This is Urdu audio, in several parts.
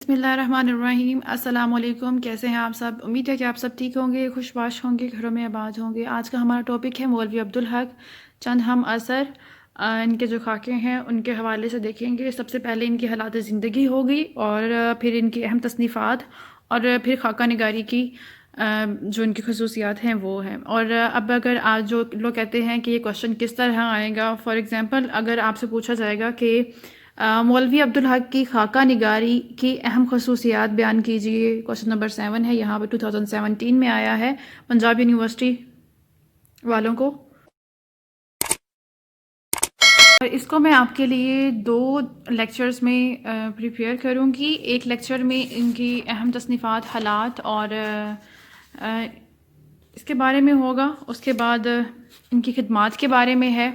بسم اللہ الرحمن الرحیم۔ السلام علیکم، کیسے ہیں آپ سب؟ امید ہے کہ آپ سب ٹھیک ہوں گے، خوش باش ہوں گے، گھروں میں آباد ہوں گے۔ آج کا ہمارا ٹاپک ہے مولوی عبدالحق، چند ہم اثر ان کے جو خاکے ہیں ان کے حوالے سے دیکھیں گے۔ سب سے پہلے ان کی حالات زندگی ہوگی، اور پھر ان کی اہم تصنیفات، اور پھر خاکہ نگاری کی جو ان کی خصوصیات ہیں وہ ہیں۔ اور اب اگر آج جو لوگ کہتے ہیں کہ یہ کوشچن کس طرح آئے گا، فار ایگزامپل اگر آپ سے پوچھا جائے گا کہ مولوی عبدالحق کی خاکہ نگاری کی اہم خصوصیات بیان کیجیے، کوشچن نمبر 7 ہے، یہاں پہ 2017 میں آیا ہے پنجاب یونیورسٹی والوں کو۔ اس کو میں آپ کے لیے 2 لیکچرز میں پریپیئر کروں گی۔ ایک لیکچر میں ان کی اہم تصنیفات، حالات اور اس کے بارے میں ہوگا، اس کے بعد ان کی خدمات کے بارے میں ہے،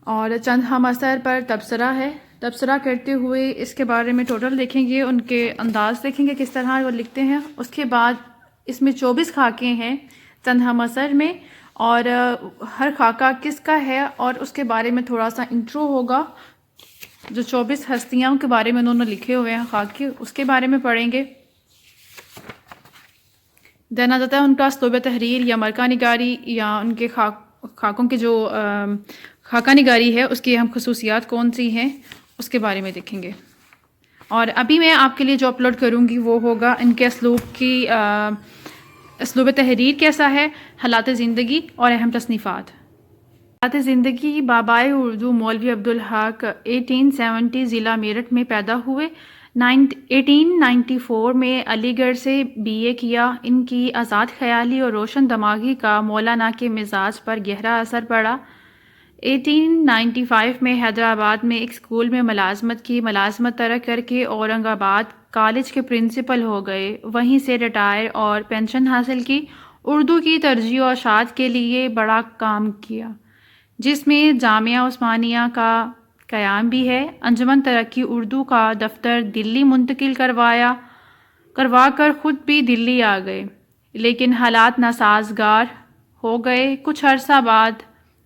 اور چند ہم اثر پر تبصرہ ہے۔ تبصرہ کرتے ہوئے اس کے بارے میں ٹوٹل دیکھیں گے، ان کے انداز دیکھیں گے کس طرح وہ لکھتے ہیں۔ اس کے بعد اس میں 24 خاکے ہیں چند ہم اثر میں، اور ہر خاکہ کس کا ہے اور اس کے بارے میں تھوڑا سا انٹرو ہوگا۔ جو 24 ہستیاں کے بارے میں انہوں نے لکھے ہوئے ہیں خاکے، اس کے بارے میں پڑھیں گے۔ دین آ جاتا ہے ان کا اسلوب تحریر یا مرکہ نگاری، یا ان کے خاکوں کی جو خاکہ نگاری ہے اس کی اہم خصوصیات کون سی ہیں، اس کے بارے میں دیکھیں گے۔ اور ابھی میں آپ کے لیے جو اپلوڈ کروں گی وہ ہوگا ان کے اسلوب تحریر کیسا ہے، حالات زندگی اور اہم تصنیفات۔ حالات زندگی: بابائے اردو مولوی عبدالحق 1870 ضلع میرٹھ میں پیدا ہوئے۔ 1894 میں علی گڑھ سے BA کیا۔ ان کی آزاد خیالی اور روشن دماغی کا مولانا کے مزاج پر گہرا اثر پڑا۔ 1895 میں حیدرآباد میں ایک اسکول میں ملازمت کی۔ ملازمت ترک کر کے اورنگ آباد کالج کے پرنسپل ہو گئے، وہیں سے ریٹائر اور پینشن حاصل کی۔ اردو کی ترجیح و اشاعت کے لیے بڑا کام کیا، جس میں جامعہ عثمانیہ کا قیام بھی ہے۔ انجمن ترقی اردو کا دفتر دلی منتقل کروا کر خود بھی دلی آ گئے، لیکن حالات ناسازگار ہو گئے۔ کچھ عرصہ بعد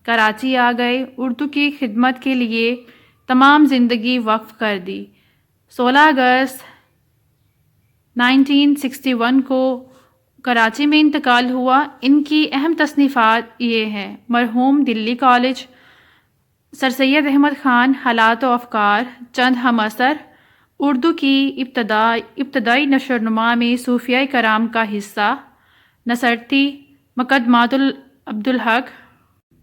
کراچی آ گئے۔ اردو کی خدمت کے لیے تمام زندگی وقف کر دی۔ 16 اگست 1961 کو کراچی میں انتقال ہوا۔ ان کی اہم تصنیفات یہ ہیں: مرحوم دلی کالج، سر سید احمد خان، حالات و افکار، چند ہم اثر، اردو کی ابتدائی نشو نما میں صوفیہ کرام کا حصہ، نصرتی، مقدمات عبدالحق،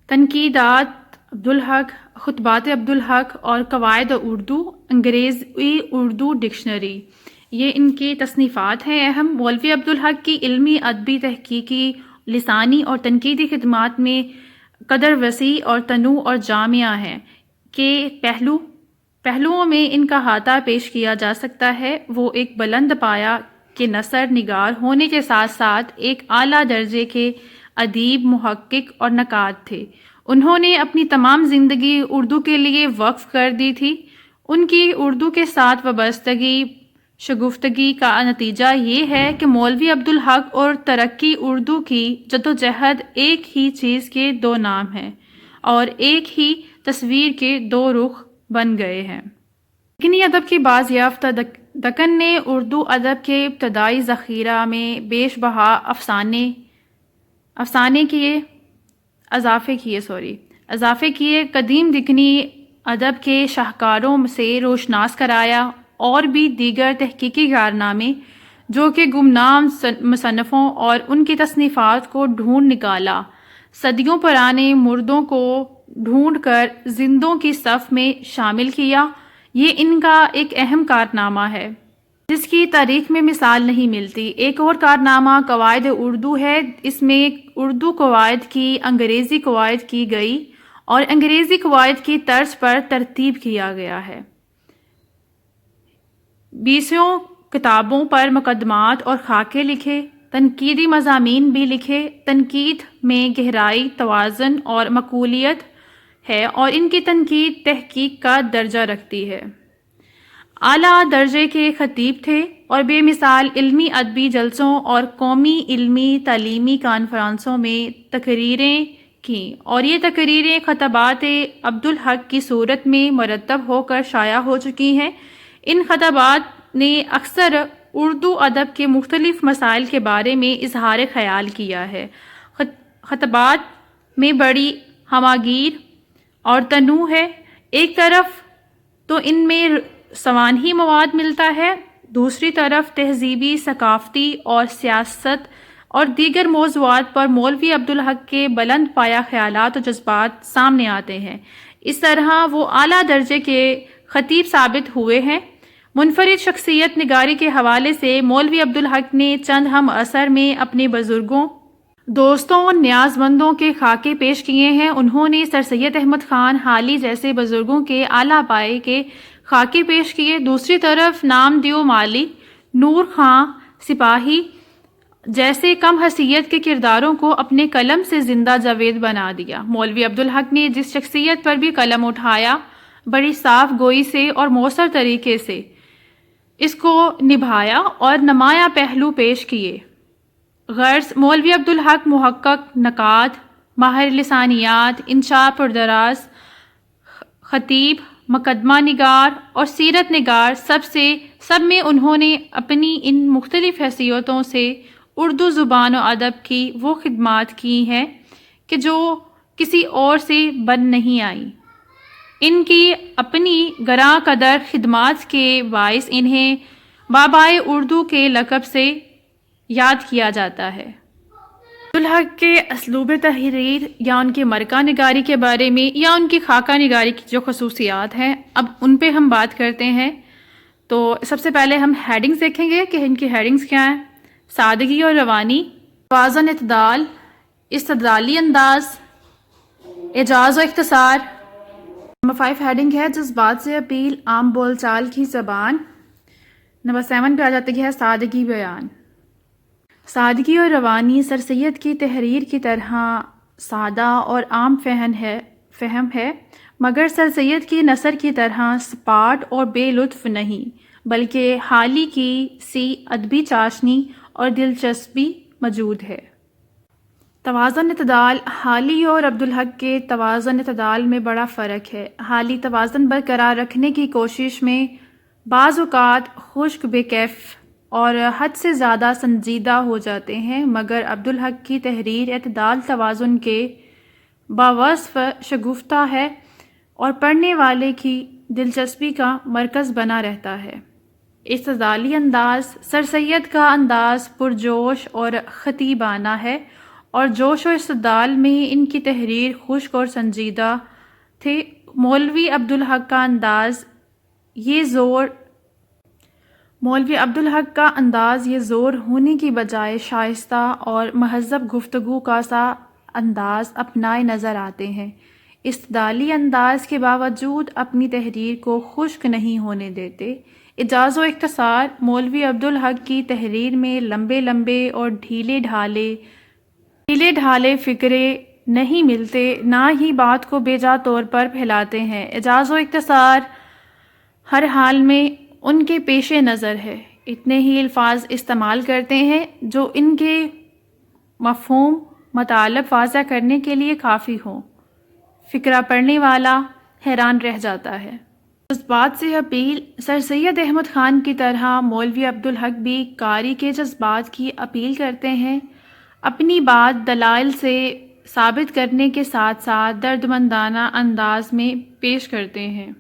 تنقیدات عبدالحق، خطبات عبدالحق اور قواعد اردو، انگریزی اردو ڈکشنری، یہ ان کی تصنیفات ہیں اہم۔ مولوی عبدالحق کی علمی، ادبی، تحقیقی، لسانی اور تنقیدی خدمات میں قدر وسیع اور تنوع اور جامعہ ہے کہ پہلوؤں میں ان کا احاطہ پیش کیا جا سکتا ہے۔ وہ ایک بلند پایہ کے نثر نگار ہونے کے ساتھ ساتھ ایک اعلیٰ درجے کے ادیب، محقق اور نقاد تھے۔ انہوں نے اپنی تمام زندگی اردو کے لیے وقف کر دی تھی۔ ان کی اردو کے ساتھ وابستگی، شگفتگی کا نتیجہ یہ ہے کہ مولوی عبدالحق اور ترقی اردو کی جدوجہد ایک ہی چیز کے 2 نام ہیں اور ایک ہی تصویر کے 2 رخ بن گئے ہیں۔ دکنی ادب کی باز یافتہ دکن نے اردو ادب کے ابتدائی ذخیرہ میں بیش بہا اضافے کیے، قدیم دکنی ادب کے شاہکاروں سے روشناس کرایا، اور بھی دیگر تحقیقی کارنامے جو کہ گمنام مصنفوں اور ان کی تصنیفات کو ڈھونڈ نکالا، صدیوں پرانے مردوں کو ڈھونڈ کر زندوں کی صف میں شامل کیا، یہ ان کا ایک اہم کارنامہ ہے جس کی تاریخ میں مثال نہیں ملتی۔ ایک اور کارنامہ قواعد اردو ہے۔ اس میں اردو قواعد کی انگریزی قواعد کی گئی اور انگریزی قواعد کی طرز پر ترتیب کیا گیا ہے۔ 20 کتابوں پر مقدمات اور خاکے لکھے، تنقیدی مضامین بھی لکھے۔ تنقید میں گہرائی، توازن اور معقولیت ہے، اور ان کی تنقید تحقیق کا درجہ رکھتی ہے۔ اعلیٰ درجے کے خطیب تھے اور بے مثال علمی ادبی جلسوں اور قومی علمی تعلیمی کانفرنسوں میں تقریریں کیں، اور یہ تقریریں خطبات عبدالحق کی صورت میں مرتب ہو کر شائع ہو چکی ہیں۔ ان خطبات نے اکثر اردو ادب کے مختلف مسائل کے بارے میں اظہار خیال کیا ہے۔ خطبات میں بڑی ہماگیر اور تنوع ہے۔ ایک طرف تو ان میں سوانحی مواد ملتا ہے، دوسری طرف تہذیبی، ثقافتی اور سیاست اور دیگر موضوعات پر مولوی عبدالحق کے بلند پایہ خیالات و جذبات سامنے آتے ہیں۔ اس طرح وہ اعلیٰ درجے کے خطیب ثابت ہوئے ہیں۔ منفرد شخصیت نگاری کے حوالے سے مولوی عبدالحق نے چند ہم عصر میں اپنے بزرگوں، دوستوں اور نیاز مندوں کے خاکے پیش کیے ہیں۔ انہوں نے سر سید احمد خان حالی جیسے بزرگوں کے اعلیٰ پائے کے خاکے پیش کیے۔ دوسری طرف نامدیو مالی، نور خاں سپاہی جیسے کم حیثیت کے کرداروں کو اپنے قلم سے زندہ جاوید بنا دیا۔ مولوی عبدالحق نے جس شخصیت پر بھی قلم اٹھایا، بڑی صاف گوئی سے اور مؤثر طریقے سے اس کو نبھایا اور نمایاں پہلو پیش کیے۔ غرض مولوی عبدالحق محقق، نقاد، ماہر لسانیات، انشاء پردراز، خطیب، مقدمہ نگار اور سیرت نگار، سب میں انہوں نے اپنی ان مختلف حیثیتوں سے اردو زبان و ادب کی وہ خدمات کی ہیں کہ جو کسی اور سے بن نہیں آئیں۔ ان کی اپنی گراں قدر خدمات کے باعث انہیں بابائے اردو کے لقب سے یاد کیا جاتا ہے۔ عبدالحق کے اسلوب تحریر یا ان کی مرکہ نگاری کے بارے میں یا ان کی خاکہ نگاری کی جو خصوصیات ہیں، اب ان پہ ہم بات کرتے ہیں۔ تو سب سے پہلے ہم ہیڈنگز دیکھیں گے کہ ان کی ہیڈنگز کیا ہیں۔ سادگی اور روانی، توازن، اعتدال، استدلالی انداز، اعجاز و اختصار۔ نمبر 5 ہیڈنگ ہے جذبات سے اپیل، عام بول چال کی زبان۔ نمبر 7 پہ آ جاتی ہے سادگی بیان۔ سادگی اور روانی سر سید کی تحریر کی طرح سادہ اور عام فہم ہے، مگر سر سید کی نثر کی طرح سپاٹ اور بے لطف نہیں، بلکہ حالی کی سی ادبی چاشنی اور دلچسپی موجود ہے۔ توازن، اعتدال، حالی اور عبدالحق کے توازن اعتدال میں بڑا فرق ہے۔ حالی توازن برقرار رکھنے کی کوشش میں بعض اوقات خشک، بے کیف اور حد سے زیادہ سنجیدہ ہو جاتے ہیں، مگر عبدالحق کی تحریر اعتدال توازن کے باوصف شگفتہ ہے اور پڑھنے والے کی دلچسپی کا مرکز بنا رہتا ہے۔ استدلالی انداز، سر سید کا انداز پرجوش اور خطیبانہ ہے اور جوش و استدلال میں ان کی تحریر خشک اور سنجیدہ تھے۔ مولوی عبدالحق کا انداز یہ زور ہونے کی بجائے شائستہ اور مہذب گفتگو کا سا انداز اپنائے نظر آتے ہیں۔ استدلالی انداز کے باوجود اپنی تحریر کو خشک نہیں ہونے دیتے۔ اعجاز و اختصار، مولوی عبدالحق کی تحریر میں لمبے اور ڈھیلے ڈھالے فقرے نہیں ملتے، نہ ہی بات کو بے جا طور پر پھیلاتے ہیں۔ اعجاز و اختصار ہر حال میں ان کے پیش نظر ہے، اتنے ہی الفاظ استعمال کرتے ہیں جو ان کے مفہوم مطالب واضح کرنے کے لیے کافی ہوں۔ فقرہ پڑھنے والا حیران رہ جاتا ہے۔ جذبات سے اپیل، سر سید احمد خان کی طرح مولوی عبدالحق بھی قاری کے جذبات کی اپیل کرتے ہیں، اپنی بات دلائل سے ثابت کرنے کے ساتھ ساتھ دردمندانہ انداز میں پیش کرتے ہیں۔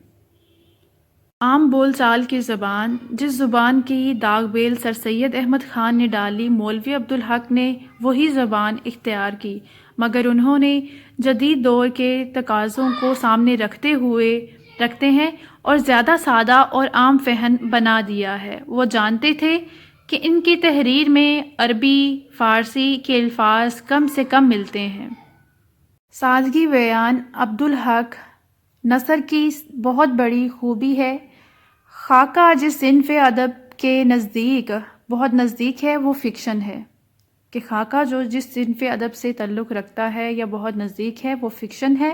عام بول چال کی زبان، جس زبان کی داغ بیل سر سید احمد خان نے ڈالی، مولوی عبدالحق نے وہی زبان اختیار کی، مگر انہوں نے جدید دور کے تقاضوں کو سامنے رکھتے ہیں اور زیادہ سادہ اور عام فہم بنا دیا ہے۔ وہ جانتے تھے کہ ان کی تحریر میں عربی، فارسی کے الفاظ کم سے کم ملتے ہیں۔ سادگی بیان عبدالحق نثر کی بہت بڑی خوبی ہے۔ خاکہ جس صنف ادب کے بہت نزدیک ہے وہ فکشن ہے، کہ خاکہ جو جس صنف ادب سے تعلق رکھتا ہے یا بہت نزدیک ہے وہ فکشن ہے،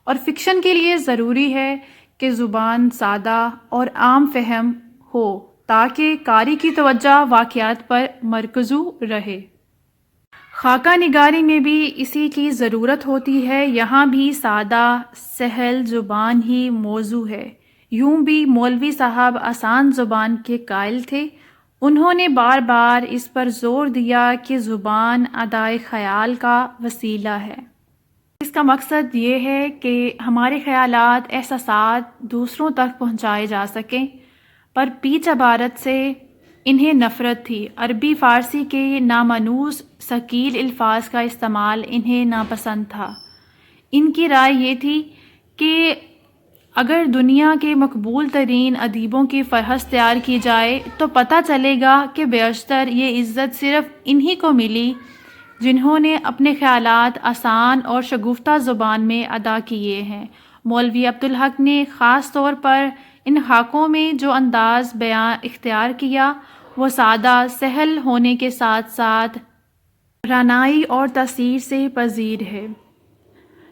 اور فکشن کے لیے ضروری ہے کہ زبان سادہ اور عام فہم ہو تاکہ قاری کی توجہ واقعات پر مرکوز رہے۔ خاکہ نگاری میں بھی اسی کی ضرورت ہوتی ہے۔ یہاں بھی سادہ سہل زبان ہی موضوع ہے۔ یوں بھی مولوی صاحب آسان زبان کے قائل تھے. انہوں نے بار بار اس پر زور دیا کہ زبان ادائے خیال کا وسیلہ ہے. اس کا مقصد یہ ہے کہ ہمارے خیالات، احساسات دوسروں تک پہنچائے جا سکیں، پر پیچ عبارت سے انہیں نفرت تھی. عربی فارسی کے نامانوس ثقیل الفاظ کا استعمال انہیں ناپسند تھا. ان کی رائے یہ تھی کہ اگر دنیا کے مقبول ترین ادیبوں کی فہرست تیار کی جائے تو پتہ چلے گا کہ بیشتر یہ عزت صرف انہی کو ملی جنہوں نے اپنے خیالات آسان اور شگفتہ زبان میں ادا کیے ہیں. مولوی عبدالحق نے خاص طور پر ان خاکوں میں جو انداز بیان اختیار کیا وہ سادہ، سہل ہونے کے ساتھ ساتھ رعنائی اور تاثیر سے پذیر ہے.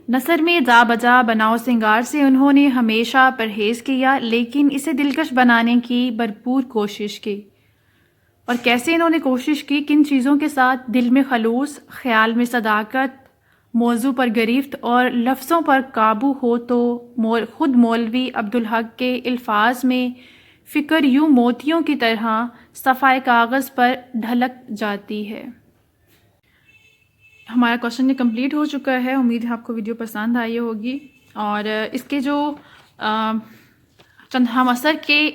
نثر میں جا بجا بناؤ سنگار سے انہوں نے ہمیشہ پرہیز کیا، لیکن اسے دلکش بنانے کی بھرپور کوشش کی. اور کیسے انہوں نے کوشش کی؟ کن چیزوں کے ساتھ؟ دل میں خلوص، خیال میں صداقت، موضوع پر گرفت اور لفظوں پر قابو ہو تو خود مولوی عبدالحق کے الفاظ میں فکر یوں موتیوں کی طرح صفحہ کاغذ پر ڈھلک جاتی ہے. ہمارا کوشچن کمپلیٹ ہو چکا ہے. امید ہے آپ کو ویڈیو پسند آئی ہوگی، اور اس کے جو چند ہم اثر کے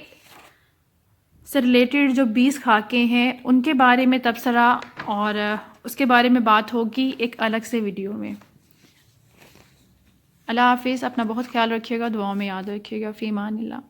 سے ریلیٹڈ جو 20 خاکیں ہیں ان کے بارے میں تبصرہ اور اس کے بارے میں بات ہوگی ایک الگ سے ویڈیو میں. اللہ حافظ. اپنا بہت خیال رکھیے گا، دعاؤں میں یاد رکھیے گا. فی امان اللہ.